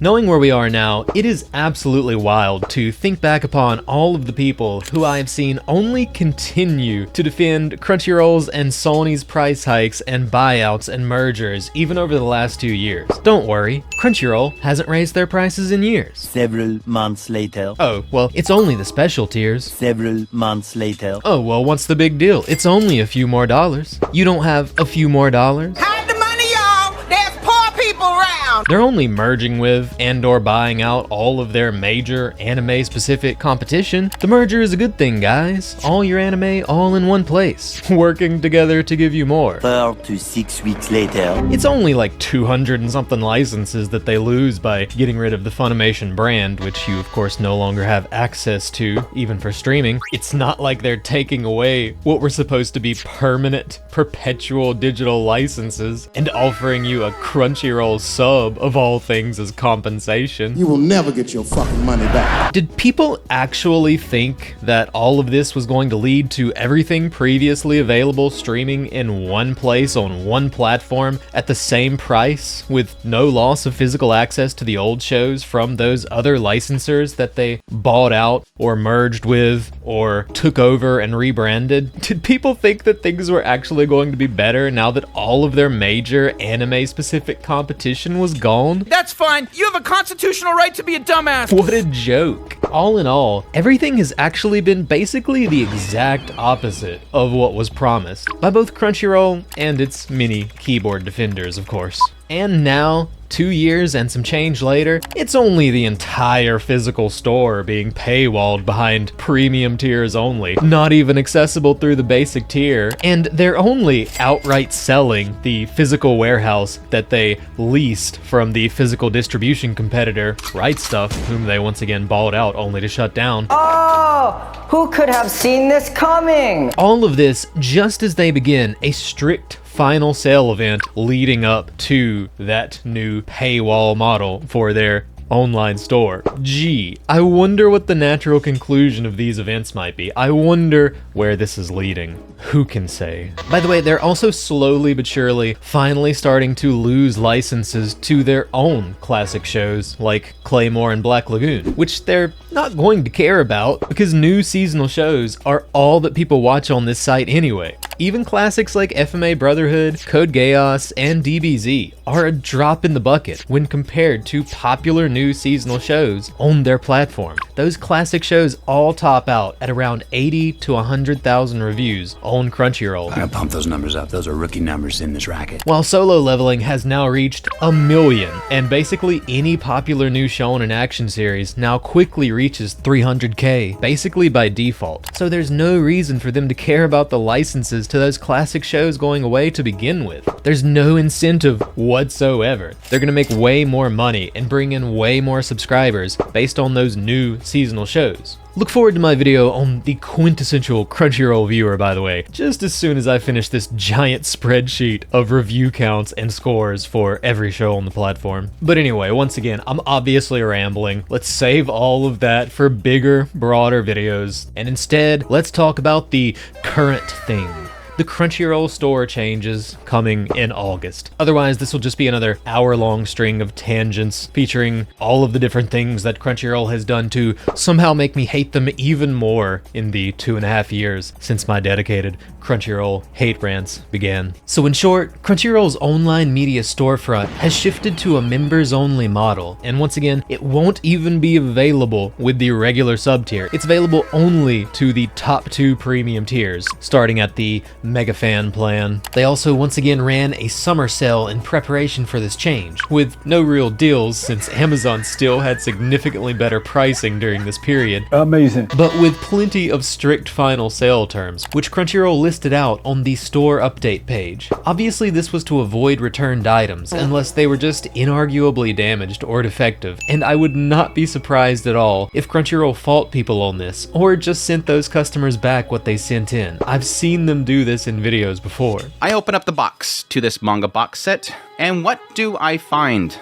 Knowing where we are now, it is absolutely wild to think back upon all of the people who I have seen only continue to defend Crunchyroll's and Sony's price hikes and buyouts and mergers even over the last 2 years. Don't worry, Crunchyroll hasn't raised their prices in years. Several months later. Oh, well, it's only the special tiers. Several months later. Oh, well, what's the big deal? It's only a few more dollars. You don't have a few more dollars? Hide the money, y'all! There's poor people around! They're only merging with and/or buying out all of their major anime-specific competition. The merger is a good thing, guys. All your anime all in one place, working together to give you more. 4 to 6 weeks later. It's only like 200 and something licenses that they lose by getting rid of the Funimation brand, which you of course no longer have access to, even for streaming. It's not like they're taking away what were supposed to be permanent, perpetual digital licenses and offering you a Crunchyroll sub of all things as compensation. You will never get your fucking money back. Did people actually think that all of this was going to lead to everything previously available streaming in one place on one platform at the same price with no loss of physical access to the old shows from those other licensors that they bought out or merged with or took over and rebranded? Did people think that things were actually going to be better now that all of their major anime-specific competition was gone? That's fine. You have a constitutional right to be a dumbass. What a joke. All in all, everything has actually been basically the exact opposite of what was promised by both Crunchyroll and its many keyboard defenders, of course. And now, 2 years and some change later, it's only the entire physical store being paywalled behind premium tiers only, not even accessible through the basic tier, and they're only outright selling the physical warehouse that they leased from the physical distribution competitor, Right Stuff, whom they once again bought out only to shut down. Oh, who could have seen this coming? All of this just as they begin a strict final sale event leading up to that new paywall model for their online store. Gee, I wonder what the natural conclusion of these events might be. I wonder where this is leading. Who can say? By the way, they're also slowly but surely finally starting to lose licenses to their own classic shows like Claymore and Black Lagoon, which they're not going to care about because new seasonal shows are all that people watch on this site anyway. Even classics like FMA Brotherhood, Code Geass, and DBZ are a drop in the bucket when compared to popular new seasonal shows on their platform. Those classic shows all top out at around 80 to 100,000 reviews on Crunchyroll. I pump those numbers up. Those are rookie numbers in this racket. While Solo Leveling has now reached 1 million, and basically any popular new shonen action series now quickly reaches 300k, basically by default. So there's no reason for them to care about the licenses to those classic shows going away to begin with. There's no incentive whatsoever. They're gonna make way more money and bring in way more subscribers based on those new seasonal shows. Look forward to my video on the quintessential Crunchyroll viewer, by the way, just as soon as I finish this giant spreadsheet of review counts and scores for every show on the platform. But anyway, once again, I'm obviously rambling. Let's save all of that for bigger, broader videos, and instead, let's talk about the current thing. The Crunchyroll store changes coming in August. Otherwise, this will just be another hour-long string of tangents featuring all of the different things that Crunchyroll has done to somehow make me hate them even more in the 2.5 years since my dedicated Crunchyroll hate rants began. So in short, Crunchyroll's online media storefront has shifted to a members-only model, and once again, it won't even be available with the regular sub-tier. It's available only to the top 2 premium tiers, starting at the Mega Fan plan. They also once again ran a summer sale in preparation for this change, with no real deals since Amazon still had significantly better pricing during this period. Amazing. But with plenty of strict final sale terms, which Crunchyroll listed out on the store update page. Obviously this was to avoid returned items unless they were just inarguably damaged or defective, and I would not be surprised at all if Crunchyroll fought people on this or just sent those customers back what they sent in. I've seen them do this in videos before. I open up the box to this manga box set, and what do I find?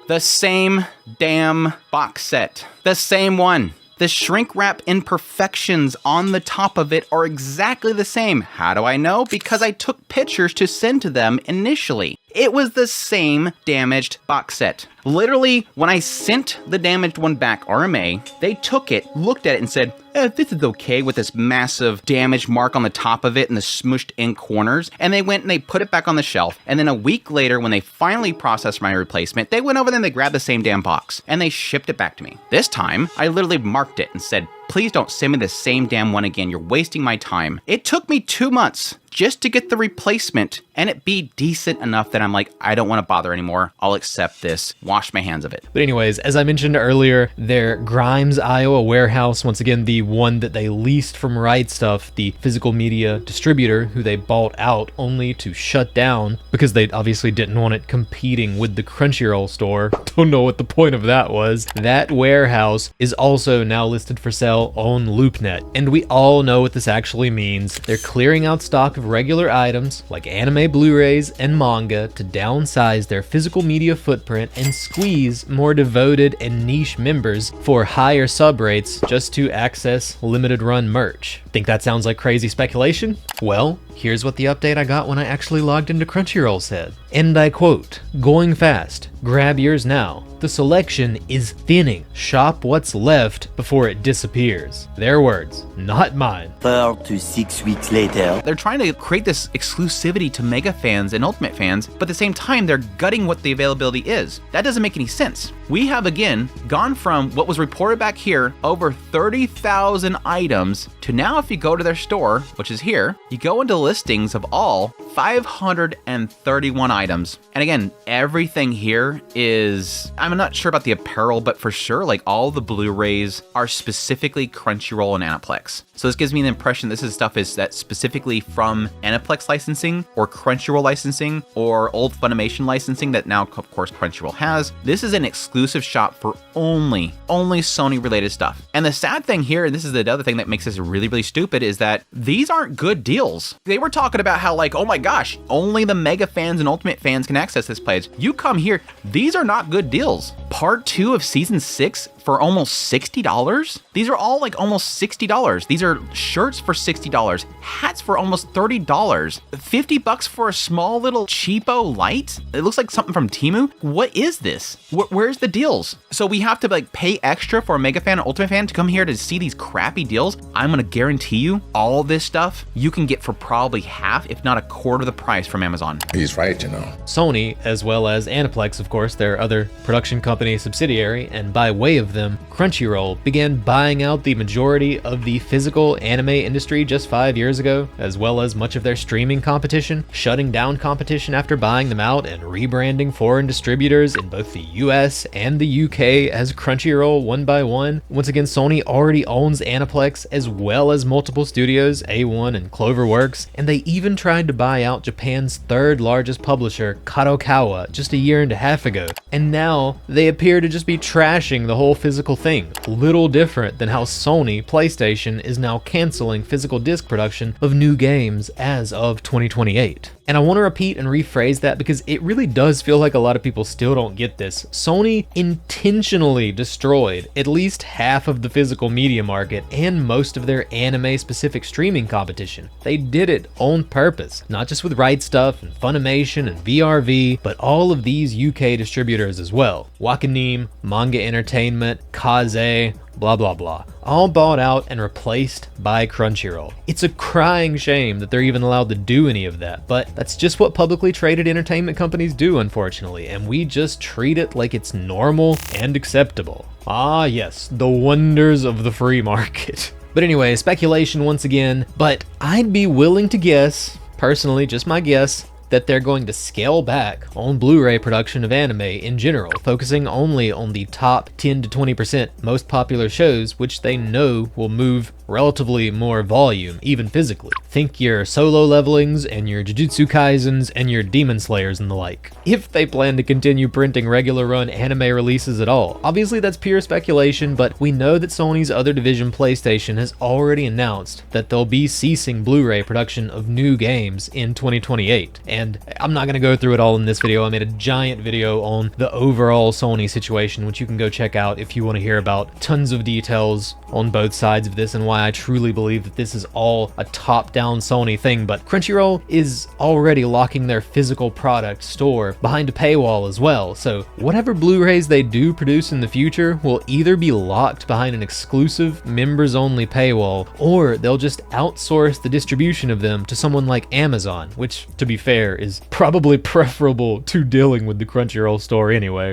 The same damn box set. The same one. The shrink wrap imperfections on the top of it are exactly the same. How do I know? Because I took pictures to send to them initially. It was the same damaged box set. Literally, when I sent the damaged one back, RMA, they took it, looked at it, and said, this is okay with this massive damage mark on the top of it and the smushed in corners. And they went and they put it back on the shelf. And then a week later, when they finally processed my replacement, they went over there and they grabbed the same damn box and they shipped it back to me. This time, I literally marked it and said, please don't send me the same damn one again. You're wasting my time. It took me 2 months just to get the replacement and it be decent enough that I'm like, I don't want to bother anymore. I'll accept this, wash my hands of it. But anyways, as I mentioned earlier, their Grimes, Iowa warehouse, once again, the one that they leased from Right Stuff, the physical media distributor who they bought out only to shut down because they obviously didn't want it competing with the Crunchyroll store. Don't know what the point of that was. That warehouse is also now listed for sale on LoopNet. And we all know what this actually means. They're clearing out stock of regular items like anime Blu-rays and manga to downsize their physical media footprint and squeeze more devoted and niche members for higher sub rates just to access limited run merch. Think that sounds like crazy speculation? Well, here's what the update I got when I actually logged into Crunchyroll said. And I quote, "Going fast, grab yours now. The selection is thinning. Shop what's left before it disappears." Their words, not mine. 4 to 6 weeks later. They're trying to create this exclusivity to Mega fans and Ultimate fans, but at the same time, they're gutting what the availability is. That doesn't make any sense. We have, again, gone from what was reported back here, over 30,000 items, to now if you go to their store, which is here, you go into listings of all 531 items. And again, everything here is, I'm not sure about the apparel, but for sure, like all the Blu-rays are specifically Crunchyroll and Aniplex. So this gives me the impression this is stuff is that specifically from Aniplex licensing or Crunchyroll licensing or old Funimation licensing that now, of course, Crunchyroll has. This is an exclusive shop for only Sony related stuff. And the sad thing here, and this is the other thing that makes this really, really stupid, is that these aren't good deals. They were talking about how like, oh my gosh, only the Mega fans and Ultimate fans can access this place. You come here, these are not good deals. Part 2 of season 6 for almost $60. These are all like almost $60. These are shirts for $60, hats for almost $30, $50 for a small little cheapo light. It looks like something from Temu. What is this? Where's the deals? So we have to like pay extra for a Mega fan or Ultimate fan to come here to see these crappy deals. I'm gonna guarantee you all this stuff you can get for probably half, if not a quarter the price from Amazon. He's right, you know. Sony, as well as Aniplex, of course, their other production company subsidiary, and by way of them, Crunchyroll began buying out the majority of the physical anime industry just 5 years ago, as well as much of their streaming competition, shutting down competition after buying them out and rebranding foreign distributors in both the US and the UK as Crunchyroll one by one. Once again, Sony already owns Aniplex as well as multiple studios, A1 and Cloverworks, and they even tried to buy out Japan's third largest publisher, Kadokawa, just a year and a half ago. And now they appear to just be trashing the whole physical thing. Little different than how Sony PlayStation is now canceling physical disc production of new games as of 2028. And I want to repeat and rephrase that because it really does feel like a lot of people still don't get this. Sony intentionally destroyed at least half of the physical media market and most of their anime-specific streaming competition. They did it on purpose, not just with Right Stuff and Funimation and VRV, but all of these UK distributors as well. Wakanim, Manga Entertainment, Kaze, blah blah blah, all bought out and replaced by Crunchyroll. It's a crying shame that they're even allowed to do any of that, but that's just what publicly traded entertainment companies do, unfortunately, and we just treat it like it's normal and acceptable. Ah yes, the wonders of the free market. But anyway, speculation once again, but I'd be willing to guess, personally, just my guess, that they're going to scale back on Blu-ray production of anime in general, focusing only on the top 10 to 20% most popular shows, which they know will move relatively more volume, even physically. Think your Solo Levelings and your Jujutsu Kaisens and your Demon Slayers and the like, if they plan to continue printing regular run anime releases at all. Obviously that's pure speculation, but we know that Sony's other division, PlayStation, has already announced that they'll be ceasing Blu-ray production of new games in 2028. And and I'm not going to go through it all in this video. I made a giant video on the overall Sony situation, which you can go check out if you want to hear about tons of details on both sides of this and why I truly believe that this is all a top-down Sony thing. But Crunchyroll is already locking their physical product store behind a paywall as well, so whatever Blu-rays they do produce in the future will either be locked behind an exclusive members-only paywall, or they'll just outsource the distribution of them to someone like Amazon, which, to be fair, is probably preferable to dealing with the Crunchyroll store anyway.